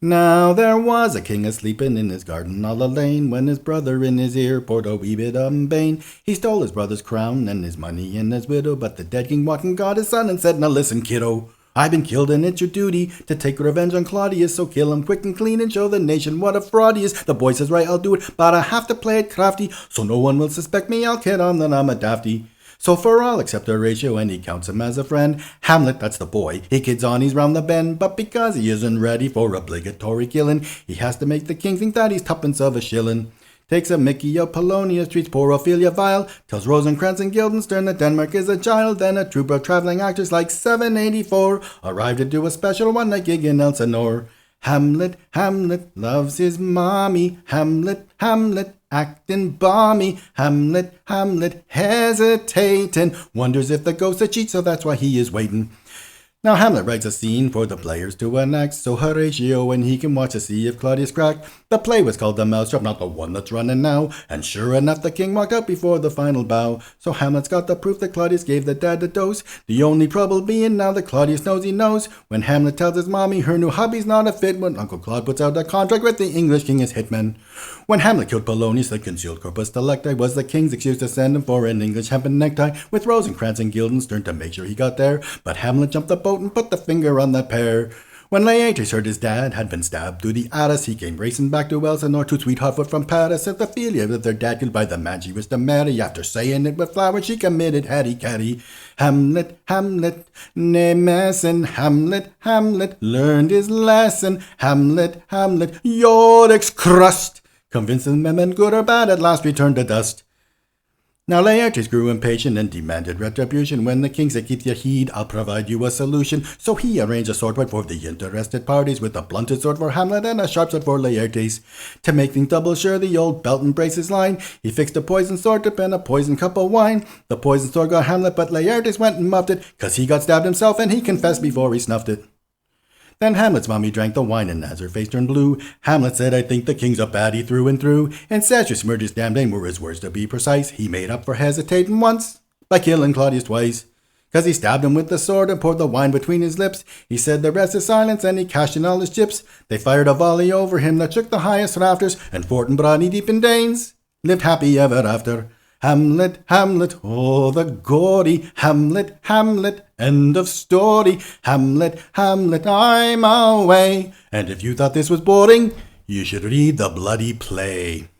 Now there was a king a-sleepin' in his garden all alane, when his brother in his ear poured a wee bit of bane. He stole his brother's crown and his money and his widow, but the dead king walked and got his son and said, "Now listen, kiddo, I've been killed and it's your duty to take revenge on Claudius, so kill him quick and clean and show the nation what a fraud he is." The boy says, "Right, I'll do it, but I have to play it crafty, so no one will suspect me, I'll kid on that I'm a dafty." So for all accept a ratio and he counts him as a friend. Hamlet, that's the boy, he kids on, he's round the bend, but because he isn't ready for obligatory killing, he has to make the king think that he's tuppence of a shillin'. Takes a mickey of Polonius, treats poor Ophelia vile, tells Rosencrantz and Guildenstern that Denmark is a child. Then a troupe of travelling actors like 784 arrived to do a special one-night gig in Elsinore. Hamlet, Hamlet loves his mommy, Hamlet, Hamlet acting balmy, Hamlet, Hamlet hesitating, wonders if the ghost a cheat, so that's why he is waiting. Now Hamlet writes a scene for the players to enact, so Horatio when he can watch to see if Claudius cracked. The play was called The Mousetrap, not the one that's running now, and sure enough the king walked out before the final bow. So Hamlet's got the proof that Claudius gave the dad a dose, the only trouble being now that Claudius knows he knows. When Hamlet tells his mommy her new hobby's not a fit, when Uncle Claude puts out a contract with the English king as hitman. When Hamlet killed Polonius, the concealed corpus delicti was the king's excuse to send him for an English hempen necktie, with Rosencrantz and Guildenstern to make sure he got there. But Hamlet jumped the boat and put the finger on that pair. When Laertes heard his dad had been stabbed through the Addis, he came racing back to Elsinore to sweet Hotfoot from Paris. If Ophelia with their dad killed by the man she was to marry, after saying it with flowers she committed hattie-catty. Hamlet, Hamlet, nae messin', Hamlet, Hamlet learned his lesson. Hamlet, Hamlet, Yorick's crust, convincing men good or bad, at last returned to dust. Now Laertes grew impatient and demanded retribution. When the king said, "Keep your heed, I'll provide you a solution." So he arranged a sword fight for the interested parties, with a blunted sword for Hamlet and a sharp sword for Laertes. To make things double sure, the old belt and braces line, he fixed a poison sword tip and a poison cup of wine. The poison sword got Hamlet, but Laertes went and muffed it, 'cause he got stabbed himself and he confessed before he snuffed it. Then Hamlet's mommy drank the wine, and as her face turned blue, Hamlet said, "I think the king's a baddie through and through." And Saturday damned name were his words to be precise. He made up for hesitating once by killing Claudius twice. 'Cause he stabbed him with the sword and poured the wine between his lips. He said the rest is silence, and he cashed in all his chips. They fired a volley over him that shook the highest rafters, and Fortinbras deep in Danes lived happy ever after. Hamlet, Hamlet, oh the gory, Hamlet, Hamlet, end of story. Hamlet, Hamlet, I'm away. And if you thought this was boring, you should read the bloody play.